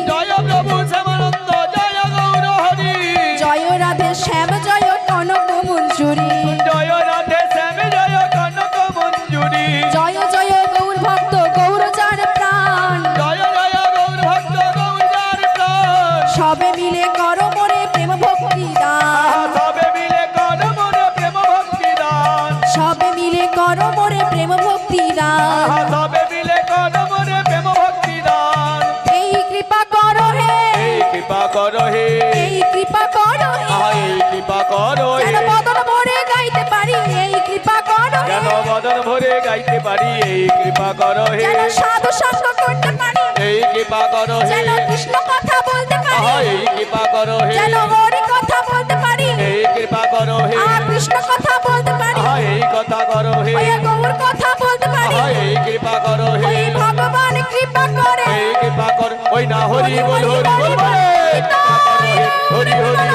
জয় প্রভু শ্যামানন্দ, জয় গৌর হরি, জয় রাধে শ্যাম, জয় কনক মঞ্জুরি, জয় রাধে শ্যাম, জয় কনক মঞ্জুরি, জয় জয় গৌর ভক্ত গৌর যার প্রাণ, জয় জয় গৌর ভক্ত গৌর যার প্রাণ। সবে মিলে কর মোরে প্রেম ভক্তি দান, সবে মিলে কর মোরে প্রেম ভক্তি দান, সবে মিলে কর মোরে প্রেম ভক্তি দান। সবে মিলে কর মোরে প্রেম ভক্তি দান। এই কৃপা করো হে, এই কৃপা কর হে, এই কৃপা করো হে, এই কৃপা কর হে, যেন বদন ভরে গাইতে পারি, এই কৃপা করো হে, যেন বদন ভরে গাইতে পারি, এই কৃপা কর হে, যেন সাধু সঙ্গ করতে পারি, এই কৃপা কর হে, যেন কৃষ্ণ কথা বলতে পারি, এই কৃপা কর হে, যেন হরি কথা বলতে পারি, এই কৃপা কর হে, আর কৃষ্ণ কথা বলতে পারি, এই কথা কর হে, ওই গৌর কথা বলতে পারি, এই কৃপা কর হে, ওই ভগবান কৃপা করে। এই কৃপা কর। ওই না হরি বল হরি বল বলে, হরি হরি হরি বলে,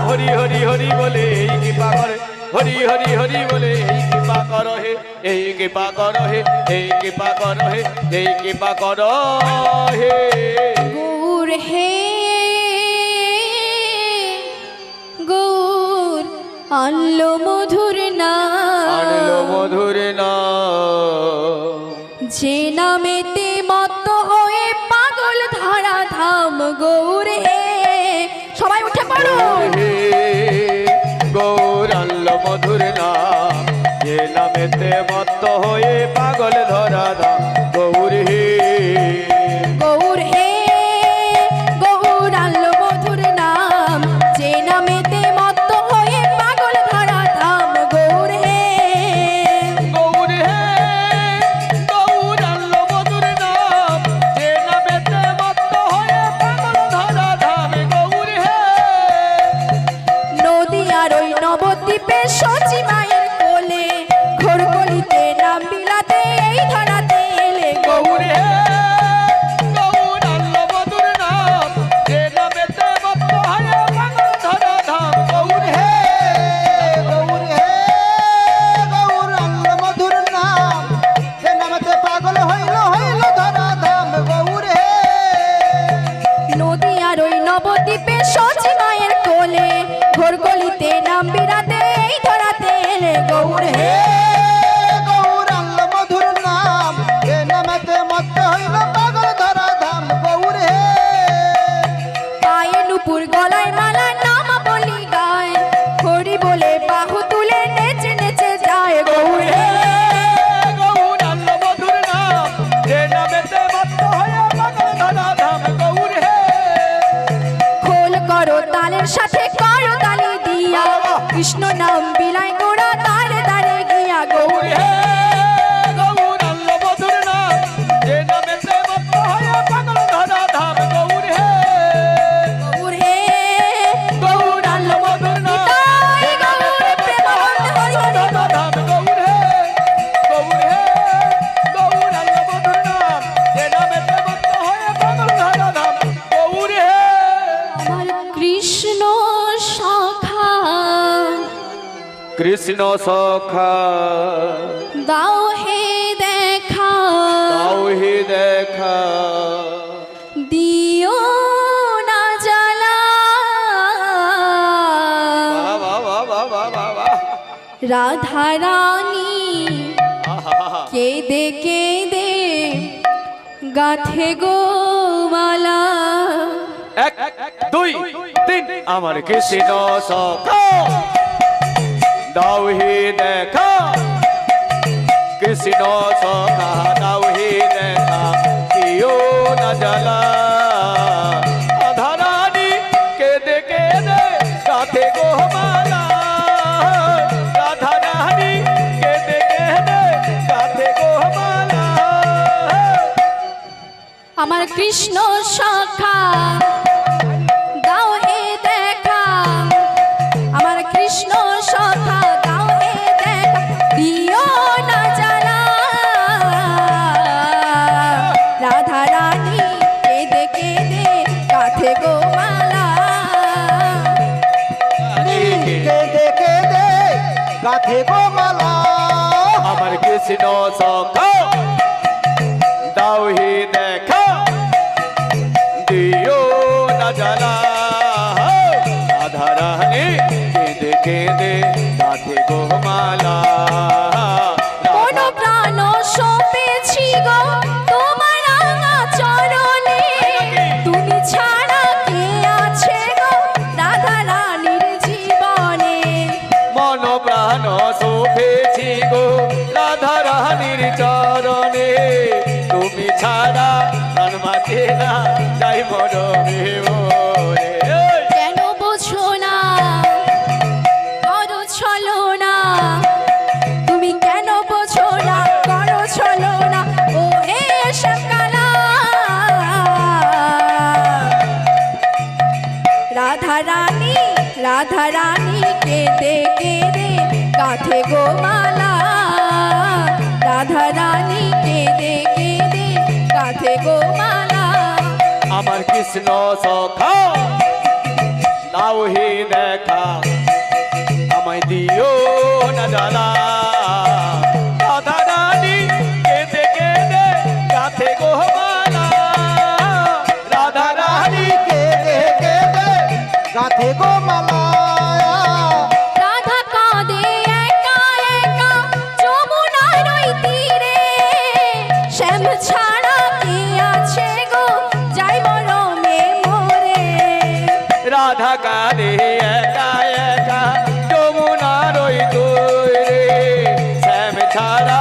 হরি হরি হরি বলে, এই কৃপা করে, হরি হরি হরি বলে এই কৃপা করো হে, এই কৃপা করো হে, এই কৃপা করো হে, এই কৃপা করো হে। গৌর হে গৌর আনলো মধুর আনলো নাম, মধুর নাম, যে নামেতে মত্ত হয়ে পাগল ধরা ধাম। গৌর হে, সবাই উঠে পড়ো। হে গৌর আনলো মধুর নাম, যে নামেতে মত্ত হয়ে পাগল ধরা দাম। গৌর হে গৌর হে গৌর আনলো মধুর নাম, যে নামেতে মত্ত হয়ে পাগল ধরা ধাম। গৌর হে গৌর হে গৌর আনলো মধুর নাম, যে নামেতে মত্ত হয়ে পাগল ধরা ধাম। গৌর হে নদীয়ার ওই নবদ্বীপে সচি মায়ের কোলে, ঘোর গলিতে নাম বিলাতে এই ধরাতে এলে। গৌর হে গৌর আনলো মধুর নাম, যে নামেতে মত্ত হয়ে পাগল ধরা ধাম। গৌর হে গৌর হে গৌর আনলো মধুর নাম, যে নামতে পাগল হইল হইল ধরা ধাম। গৌর হে নদীয়ার ওই নবদ্বীপে সচি মায়ের কোলে, ঘোর গলিতে নাম বিলাতে এই ধরাতে এলে। গৌর হে গৌর আনলো মধুর নাম, যে নামতে মত্ত হইল পাগল ধরা ধাম। গৌর হে পায়ে নুপুর গলায় মালা নাম বলি গায়, হরি বলে বাহু তুলে নেচে নেচে যায়। গৌর হে গৌর আনলো মধুর নাম, যে নামেতে মত্ত হয়ে পাগল ধরা ধাম। গৌর হে খোল করো তালের সাথে করো তালি দিয়া, কৃষ্ণ নাম বিলায় গোড়া তারে তারে গিয়া। গৌর হে গৌর আনলো মধুর নাম, যে নামেতে মত্ত হয়ে পাগল ধরা ধাম। গৌর হে গৌর হে গৌর আনলো মধুর নাম, নিতাই গৌর প্রেমানন্দ হরি হরি। ধরা ধাম। গৌর হে গৌর হে গৌর আনলো মধুর নাম, যে নামেতে মত্ত হয়ে পাগল ধরা ধাম। গৌর হে আমার কৃষ্ণ সখা কৃষ্ণ সখা দাও হে দেখা, দাও হে দেখা, দিও না জ্বালা। বাহ বাহ বাহ বাহ বাহ বাহ। রাধা রানী আহা, কেঁদে কেঁদে গাথে গো মালা। এক দুই তিন আমার কৃষ্ণ সখা দাও হে দেখা, কৃষ্ণ সখা দাও হে দেখা, দিও না জ্বালা। রাধা রানী কেঁদে কেঁদে গাথে গো মালা, রাধা রানী কেঁদে কেঁদে গাথে গো মালা। আমার কৃষ্ণ সখা দাও হে দেখা, আমার কৃষ্ণ সখা দাও হে দেখা, দিও না জ্বালা। রাধা রানী কেঁদে কেঁদে গাথে গো মালা। কেঁদে কেঁদে গাথে গো মালা। আমার কৃষ্ণ সখা দাও হে দেখা, দিও না জ্বালা। রাধা রানী কেঁদে কেঁদে গাথে গো মালা। কোন প্রাণ সপেছি গো তোমার রাঙা চরণে, তুমি ছাড়া কে আছে গো রাধা রানীর জীবনে। মন প্রাণ শোভেছি গো রাধা রানীর চরণে, তুমি ছাড়া প্রাণ বাঁচে না যাই মরবে মোরে। কেন বোঝো না করো ছলো না, তুমি কেন বোঝো না করো ছলো না। ও হে সকালা রাধা রানী, রাধা রানী কেঁদে কেঁদে গাথে গো মালা। রাধা রানী কেঁদে কেঁদে গাথে গো মালা। আমার কৃষ্ণ সখা দাও হে দেখা, আমায় দিও জ্বালা রাধা রানী কেঁদে কেঁদে গাথে গো মালা রাধা রানী কেঁদে কেঁদে গাথে গো মালা রাধা কাঁদে একা একা যমুনার ওই তীরে শ্যাম ছাড়া কে আছে গো যাই মরমে মরে রাধা কাঁদে একা একা যমুনার ওই দূরে শ্যাম ছাড়া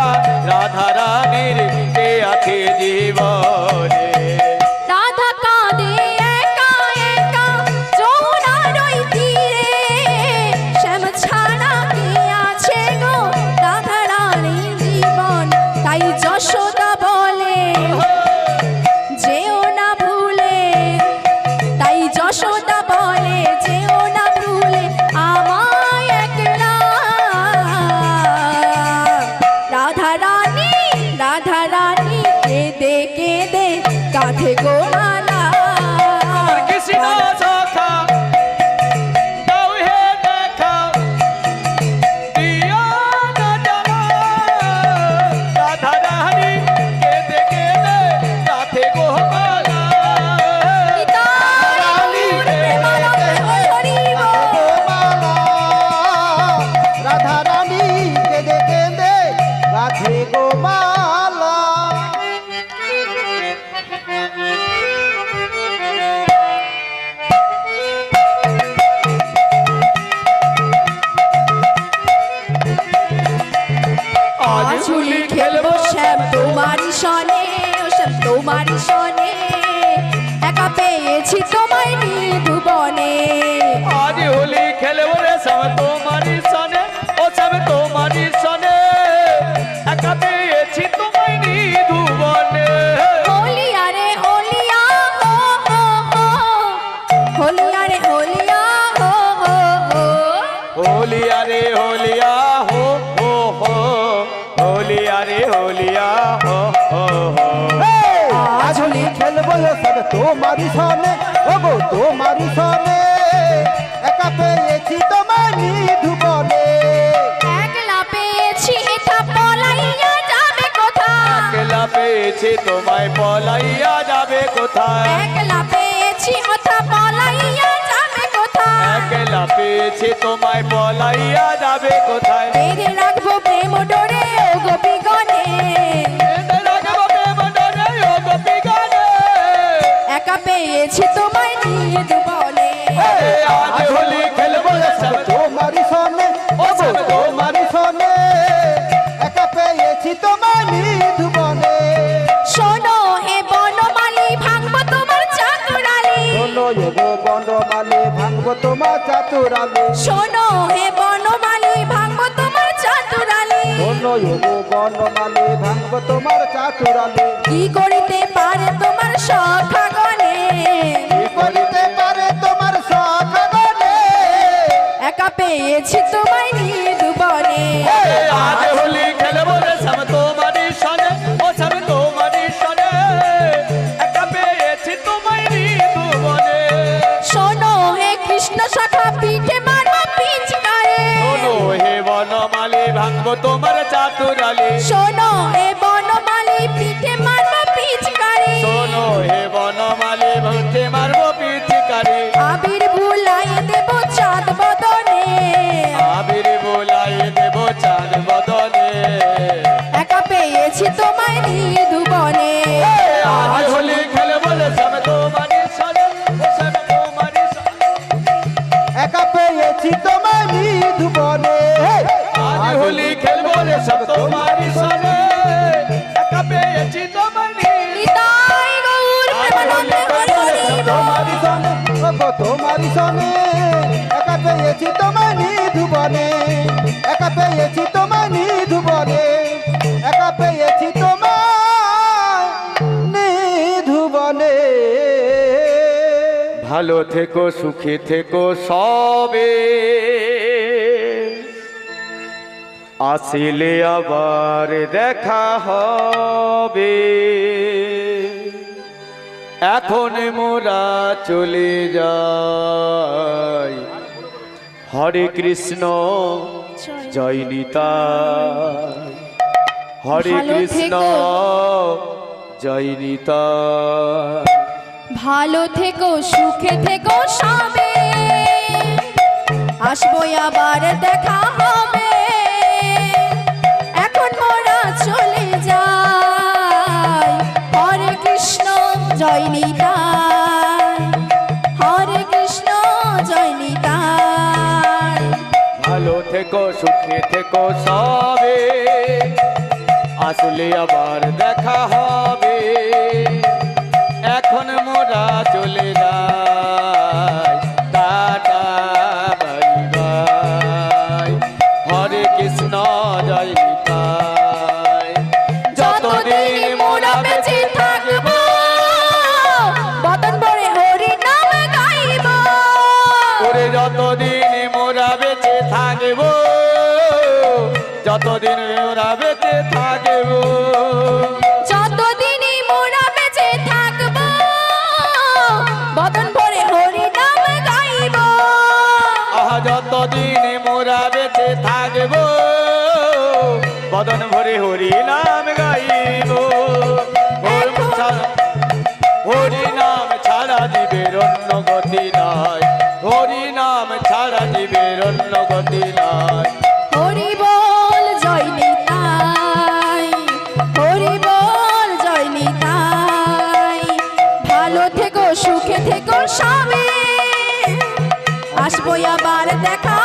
রাধা রানীর কে আছে জীবনে রাধা কাঁদে একা একা যমুনার ওই তীরে শ্যাম ছাড়া কে আছে গো রাধা রানীর জীবন তাই যশোদা বলে যেও না ভুলে তাই যশোদা বলে যেও না ভুলে আমায় একলা রাধা রানী কেঁদে কেঁদে কাঁধে গো মালা কৃষ্ণ সখা দাও হে দেখা দিও না জ্বালা রাধা রানী কেঁদে কেঁদে গাথে গো মালা রাধা রানী কেঁদে কেঁদে গাথে গো মালা আজ হোলি খেলবো শ্যাম তোমারই সনে ও শ্যাম তোমারই সনে একা পেয়েছি তোমায় নিধুবনে আজ হোলি খেলবো রে সব তোমারই সনে ও সব তোমারই সনে একা পেয়েছি তোমায় নিধুবনে হোলিয়া রে হোলিয়া হো হো হো হোলিয়া রে হোলিয়া হো হো হো होलिया रे होलिया हो होलिया रे होलिया हो আজ হোলি খেলবো সব তোমারই সনে ও গো তোমারই সনে একা পেয়েছি তোমায় নিধুবনে একলা পেয়েছি এটা পলাইয়া যাবে কোথায় একলা পেয়েছি তোমায় পলাইয়া যাবে কোথায় একলা পেয়েছি ওটা পলাইয়া যাবে কোথায় একলা পেয়েছি তোমায় পলাইয়া যাবে কোথায় বেঁধে রাখবো প্রেম ডোরে ও গোপীগণে রাখবো প্রেম ডোরে ও গোপীগণে। একা পেয়েছি তোমায় নিয়ে দুবনে আজ হোলি খেলবো সব তোমারই সনে ও গো তোমারই সনে একা পেয়েছি তোমায় নিধুবনে শোনো হে বনমালী ভাঙবো তোমার চাতুরালি শোনো গো বনমালী ভাঙবো তোমার চাতুরালি শোনো হে বনমালী ভাঙবো তোমার চাতুরালি শোনো গো বনমালী ভাঙবো তোমার চাতুরালি কি করিতে পারে তোমার সখাগণে কি করিতে পারে তোমার সখাগণে একা পেয়েছি তোমায় নিয়ে দুবনে আজ হোলি খেলবো রে সব তোমারই সনে ও সব তোমারই সনে একা পেয়েছি তোমায় নিধুবনে শোনো হে কৃষ্ণ শাখা পিঠে মারো পিচকারে শোনো হে বনমালী ভাঙবো তোমার চাতুরালি শোনো হে বনমালী পিঠে মারো পিচকারে শোনো হে বনমালী ভাঙতে মারবো পিচকারি আবির ভুলাই দেব চাঁদ বদনে আবির বোলাই দেব চাঁদ বদনে একা পেয়েছি তোমায় নিয়ে দুবনে আজ হোলি খেলবো রে সব তোমারই সনে ও সব তোমারই সনে একা পেয়েছি তোমায় নিধুবনে আজ হোলি খেলবো রে সব তোমারই সনে একা পেয়েছি তোমায় নিতাই গৌর প্রেমানন্দে হরি হরি তোমারই সনে ও গো তোমারই সনে একা পেয়েছি তোমায় নিধুবনে একা পেয়েছি তোমায় নিধুবনে একা পেয়েছি তোমায় নিধুবনে ভালো থেকো সুখী থেকো সবে আসিলে আবার দেখা হবে এখন মোরা চলে যাই হরে কৃষ্ণ জয় জয় নিতাই হরে ভালো কৃষ্ণ থেকো। জয় নিতাই ভালো থেকো সুখে থেকো সবে আসবো আবার দেখা হবে এখন মোরা চলে যাই হরে কৃষ্ণ জয় নিতাই হরে কৃষ্ণ জয় নিতাই ভালো থেকো সুখে থেকো সবে আসলে আবার দেখা হবে এখন মোরা চলে যাই টাটা বাই বাই হরে কৃষ্ণ জয় নিতাই যতদিন মোরা বেঁচে থাকবো বদন ভরে হরি নাম গাইব ওরে যতদিন মোরা বেঁচে থাকব যতদিন মোরা বেঁচে থাকব যতদিন মোরা বেঁচে থাকবো বদন ভরে হরি নাম গাইব আহা যতদিন মোরা বেঁচে থাকব বদন ভরে হরি নাম গাইব হরি নাম ছাড়া জীবের অন্য গতি নাই হরি নাম ছাড়া জীবের অন্য গতি নাই হরি বল জয় নিতাই হরি বল জয় নিতাই ভালো থেকো সুখে থেকো সবে আসবো আবার দেখা